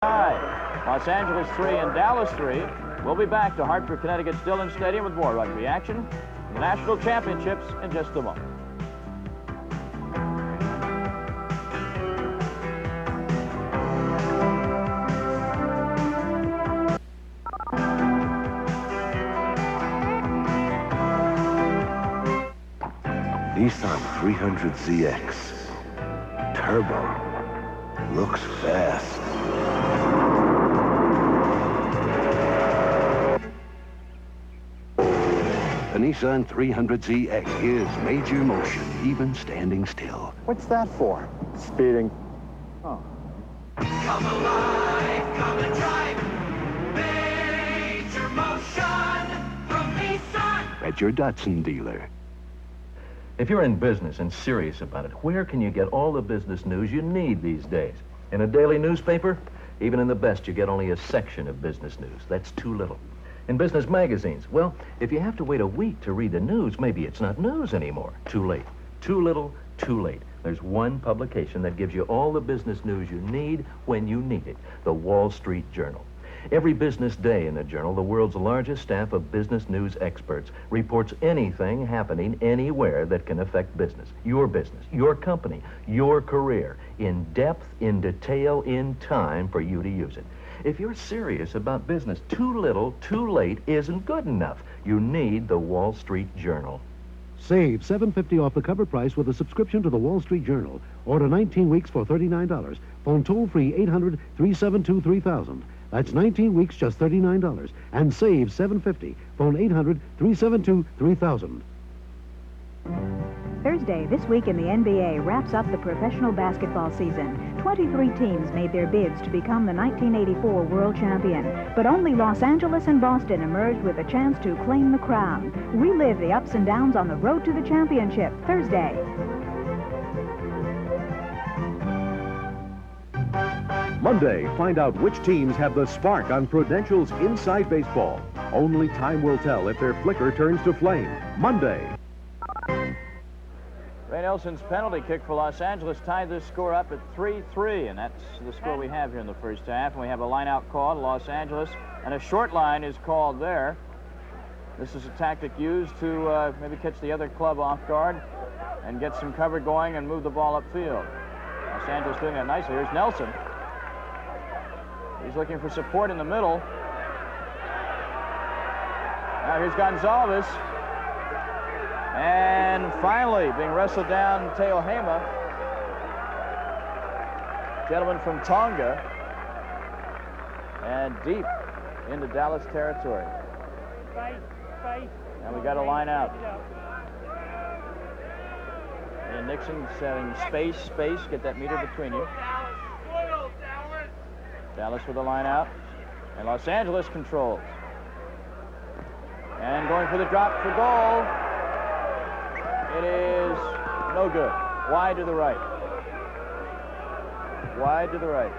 Los Angeles 3 and Dallas 3. We'll be back to Hartford, Connecticut's Dillon Stadium with more rugby action. The national championships in just a moment. Nissan 300ZX. Turbo. Looks fast. The Nissan 300ZX is major motion, even standing still. What's that for? Speeding. Oh. Come alive, come and drive. Major motion from Nissan. At your Datsun dealer. If you're in business and serious about it, where can you get all the business news you need these days? In a daily newspaper? Even in the best, you get only a section of business news. That's too little. In business magazines, well, if you have to wait a week to read the news, maybe it's not news anymore. Too late. Too little, too late. There's one publication that gives you all the business news you need when you need it, the Wall Street Journal. Every business day in the Journal, the world's largest staff of business news experts reports anything happening anywhere that can affect business, your company, your career, in depth, in detail, in time for you to use it. If you're serious about business, too little, too late isn't good enough. You need the Wall Street Journal. Save $7.50 off the cover price with a subscription to the Wall Street Journal. Order 19 weeks for $39. Phone toll-free 800-372-3000. That's 19 weeks, just $39. And save $7.50. Phone 800-372-3000. Thursday, this week in the NBA, wraps up the professional basketball season. 23 teams made their bids to become the 1984 world champion. But only Los Angeles and Boston emerged with a chance to claim the crown. Relive the ups and downs on the road to the championship, Thursday. Monday, find out which teams have the spark on Prudential's Inside Baseball. Only time will tell if their flicker turns to flame. Monday. Ray Nelson's penalty kick for Los Angeles tied this score up at 3-3, and that's the score we have here in the first half. And we have a line-out call to Los Angeles, and a short line is called there. This is a tactic used to maybe catch the other club off guard and get some cover going and move the ball upfield. Los Angeles doing that nicely. Here's Nelson. He's looking for support in the middle. Now here's Gonzalez. And finally, being wrestled down, Teo Hema. Gentleman from Tonga. And deep into Dallas territory. And we got a line out. And Nixon saying space, get that meter between you. Dallas with a line out, and Los Angeles controls. And going for the drop for goal. It is no good. Wide to the right. Wide to the right.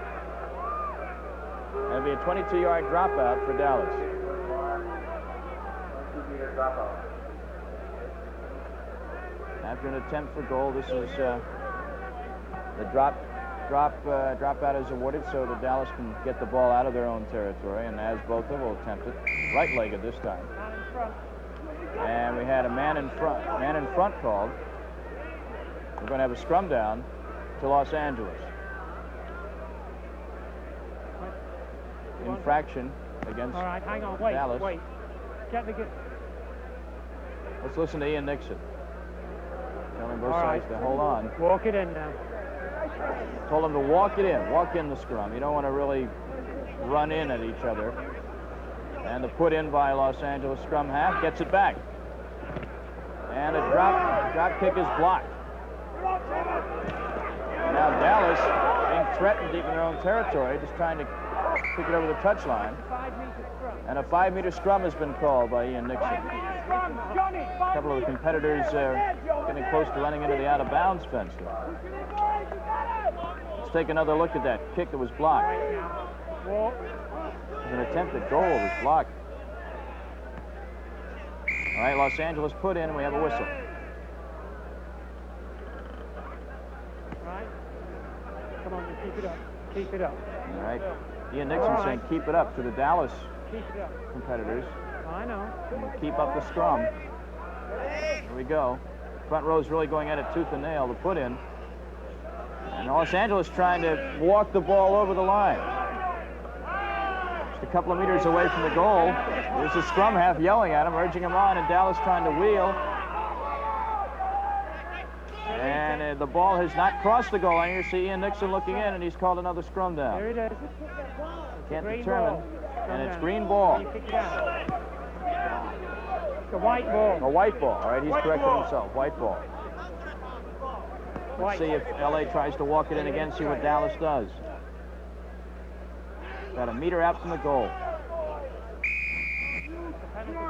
That'll be a 22-yard dropout for Dallas. After an attempt for goal, this is the drop out is awarded so that Dallas can get the ball out of their own territory, and as both of them will attempt it, right-legged this time. And we had a man in front called. We're going to have a scrum down to Los Angeles. Infraction against All right, hang on, wait, Dallas. wait. Let's listen to Ian Nixon. Telling both sides to hold on. Walk it in now. Told him to walk in the scrum. You don't want to really run in at each other. And the put in by Los Angeles scrum half gets it back. And a drop kick is blocked. And now Dallas being threatened deep in their own territory, just trying to kick it over the touchline. And a 5-meter scrum has been called by Ian Nixon. A couple of the competitors getting close to running into the out-of-bounds fence there. Let's take another look at that kick that was blocked. It was an attempted goal. It was blocked. All right, Los Angeles put in, and we have a whistle. Right. Come on, keep it up. Keep it up. All right. Ian Nixon saying keep it up to the Dallas Keep it up. competitors. I know. And keep up the scrum. Here we go. Front row's really going at it tooth and nail to put in. And Los Angeles trying to walk the ball over the line. Just a couple of meters away from the goal. There's the scrum half yelling at him, urging him on, and Dallas trying to wheel. And the ball has not crossed the goal line. You see Ian Nixon looking in, and he's called another scrum down. There it is. Can't Green determine. ball. And it's Down. green ball. You pick it up. It's a white ball. A white ball. All right, he's White correcting ball. himself. White ball. White. Let's see if LA tries to walk it in again, see what Dallas does. About a meter out from the goal.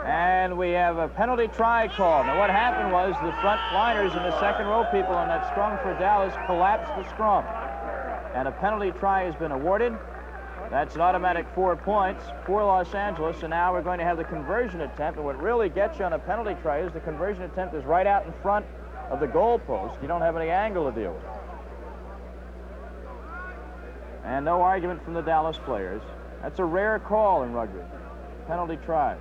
And we have a penalty try called. Now what happened was the front liners and the second row people on that scrum for Dallas collapsed the scrum. And a penalty try has been awarded. That's an automatic 4 points for Los Angeles. And now we're going to have the conversion attempt. And what really gets you on a penalty try is the conversion attempt is right out in front of the goal post. You don't have any angle to deal with. And no argument from the Dallas players. That's a rare call in rugby. Penalty try.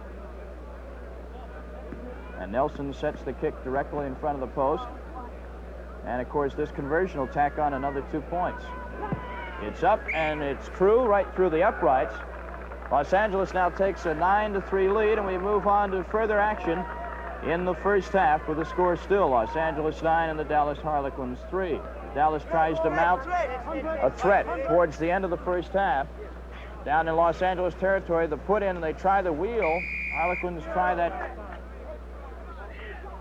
And Nelson sets the kick directly in front of the post. And of course, this conversion will tack on another 2 points. It's up, and it's true right through the uprights. Los Angeles now takes a 9-3 lead, and we move on to further action in the first half with the score still Los Angeles 9 and the Dallas Harlequins 3. Dallas tries to mount a threat towards the end of the first half. Down in Los Angeles territory, the put in, and they try the wheel. Harlequins try that.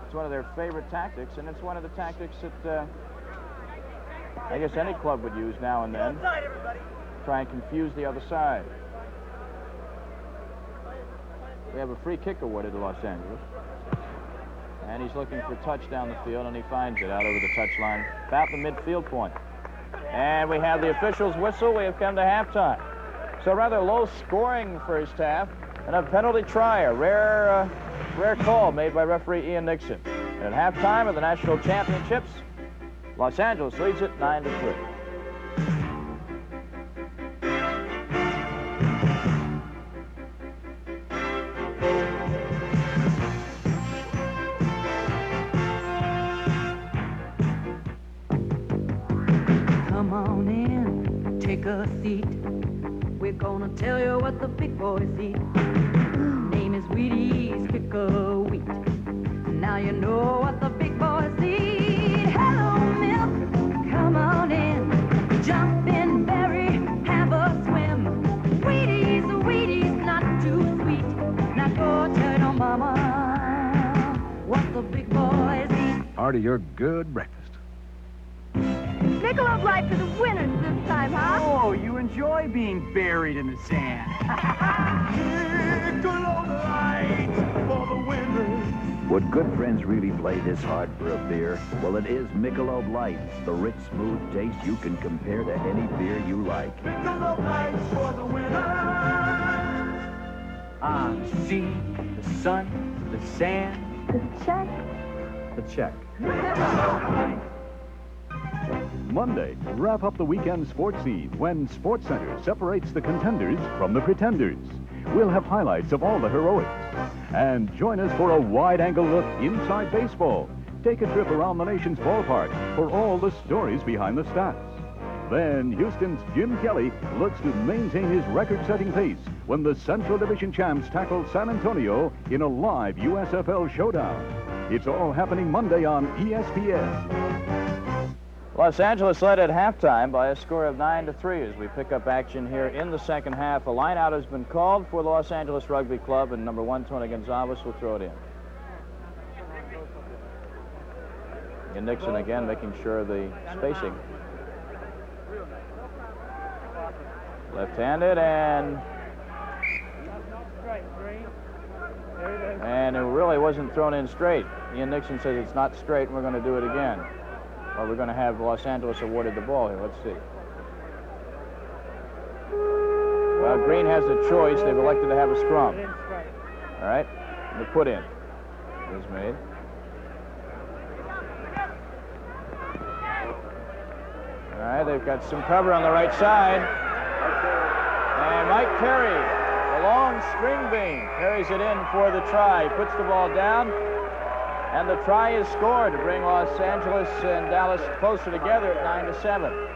It's one of their favorite tactics, and it's one of the tactics that I guess any club would use now and then. Try and confuse the other side. We have a free kick awarded to Los Angeles. And he's looking for touch down the field, and he finds it out over the touchline, about the midfield point. And we have the officials' whistle. We have come to halftime. So rather low-scoring first half, and a penalty try, a rare call made by referee Ian Nixon. And at halftime of the national championships, Los Angeles leads it 9-3. Come on in, take a seat. We're gonna tell you what the big boys eat. Name is Wheaties, pick a wheat. Now you know what the big boys eat. Hello, milk, come on in. Jump in, berry, have a swim. Wheaties, Wheaties, not too sweet. Now go tell your mama what the big boys eat. Part of your good breakfast. Michelob Light for the winners this time, huh? Oh, you enjoy being buried in the sand. Michelob Light for the winners. Would good friends really play this hard for a beer? Well, it is Michelob Light, the rich, smooth taste you can compare to any beer you like. Michelob Light for the winners. On the sea, the sun, the sand. The check. The check. Monday, wrap up the weekend sports scene when SportsCenter separates the contenders from the pretenders. We'll have highlights of all the heroics. And join us for a wide-angle look inside baseball. Take a trip around the nation's ballpark for all the stories behind the stats. Then Houston's Jim Kelly looks to maintain his record-setting pace when the Central Division champs tackle San Antonio in a live USFL showdown. It's all happening Monday on ESPN. Los Angeles led at halftime by a score of 9-3 as we pick up action here in the second half. A line out has been called for the Los Angeles Rugby Club, and number 1, Tony Gonzalez, will throw it in. And Nixon again making sure of the spacing. Left-handed, and it really wasn't thrown in straight. Ian Nixon says it's not straight, and we're going to do it again. Or we're going to have Los Angeles awarded the ball here. Let's see. Well, Green has a choice. They've elected to have a scrum. All right. And the put in is made. All right. They've got some cover on the right side. And Mike Carey, the long string bean, carries it in for the try. He puts the ball down, and the try is scored to bring Los Angeles and Dallas closer together at 9-7.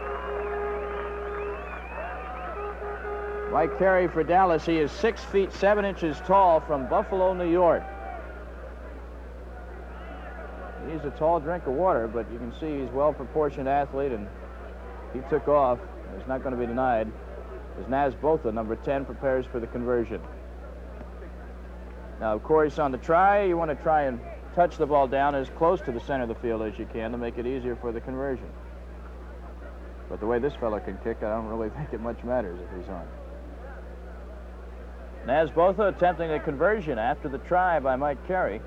Mike Carey for Dallas. He is 6 feet 7 inches tall, from Buffalo, New York. He's a tall drink of water, but you can see he's a well-proportioned athlete, and he took off. It's not going to be denied as Naz Botha, number 10, prepares for the conversion. Now, of course, on the try, you want to try and touch the ball down as close to the center of the field as you can to make it easier for the conversion. But the way this fellow can kick, I don't really think it much matters if he's on. Naz Botha attempting a conversion after the try by Mike Carey.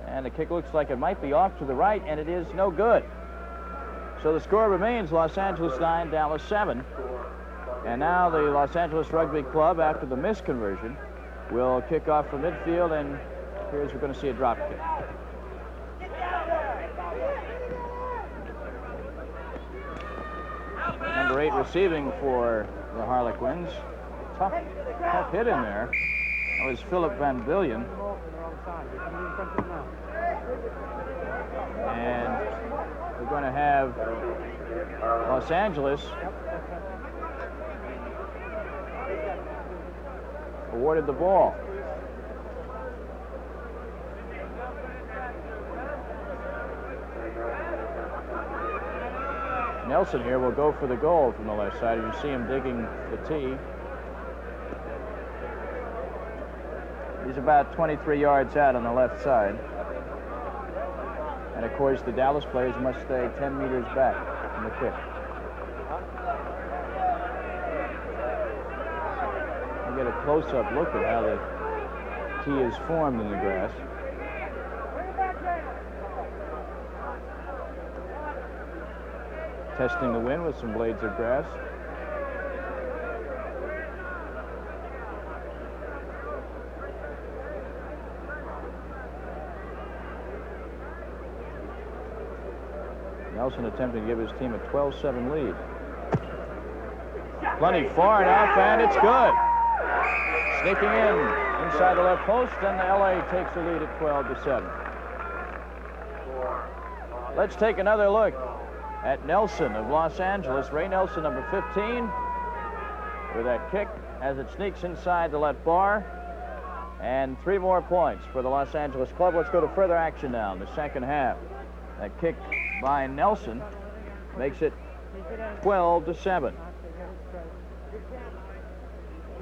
And the kick looks like it might be off to the right, and it is no good. So the score remains Los Angeles 9, Dallas 7. And now the Los Angeles Rugby Club, after the missed conversion, will kick off from midfield, and here's we're going to see a drop kick. Number 8 receiving for the Harlequins. Tough hit in there. That was Philip Van Billion. And we're going to have Los Angeles awarded the ball. Nelson here will go for the goal from the left side. You see him digging the tee. He's about 23 yards out on the left side. And of course, the Dallas players must stay 10 meters back from the kick. You get a close-up look at how the tee is formed in the grass. Testing the wind with some blades of grass. Nelson attempting to give his team a 12-7 lead. Plenty far enough, and it's good. Sneaking in inside the left post, and the LA takes the lead at 12-7. Let's take another look at Nelson of Los Angeles. Ray Nelson, number 15, with that kick as it sneaks inside the left bar. And 3 more points for the Los Angeles club. Let's go to further action now in the second half. That kick by Nelson makes it 12-7.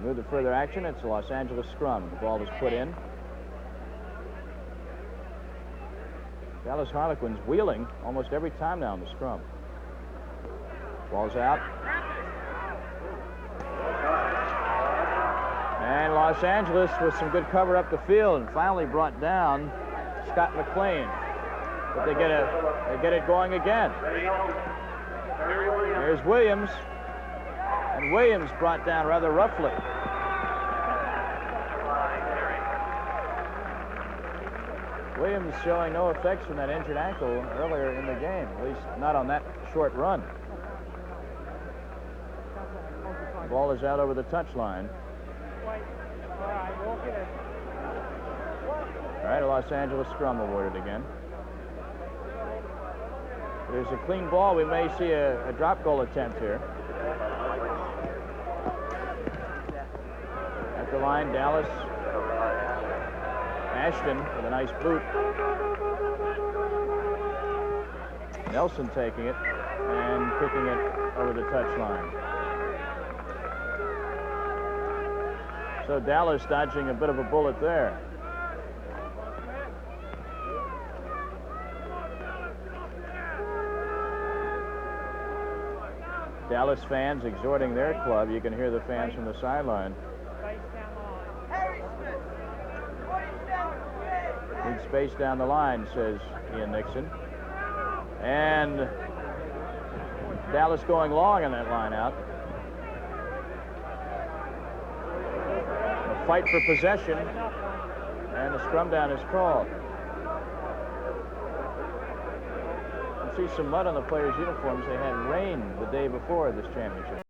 Move to further action. It's the Los Angeles scrum. The ball is put in. Dallas Harlequins wheeling almost every time now in the scrum. Ball's out. And Los Angeles with some good cover up the field and finally brought down Scott McLean. But they get it going again. Here's Williams. And Williams brought down rather roughly. Williams showing no effects from that injured ankle earlier in the game, at least not on that short run. The ball is out over the touchline. All right, a Los Angeles scrum awarded again. There's a clean ball. We may see a drop goal attempt here. At the line, Dallas. Ashton with a nice boot. Nelson taking it and kicking it over the touchline. So Dallas dodging a bit of a bullet there. Dallas fans exhorting their club. You can hear the fans from the sideline. Need space down the line, says Ian Nixon. And Dallas going long on that line out. A fight for possession, and the scrum down is called. You see some mud on the players' uniforms. They had rain the day before this championship.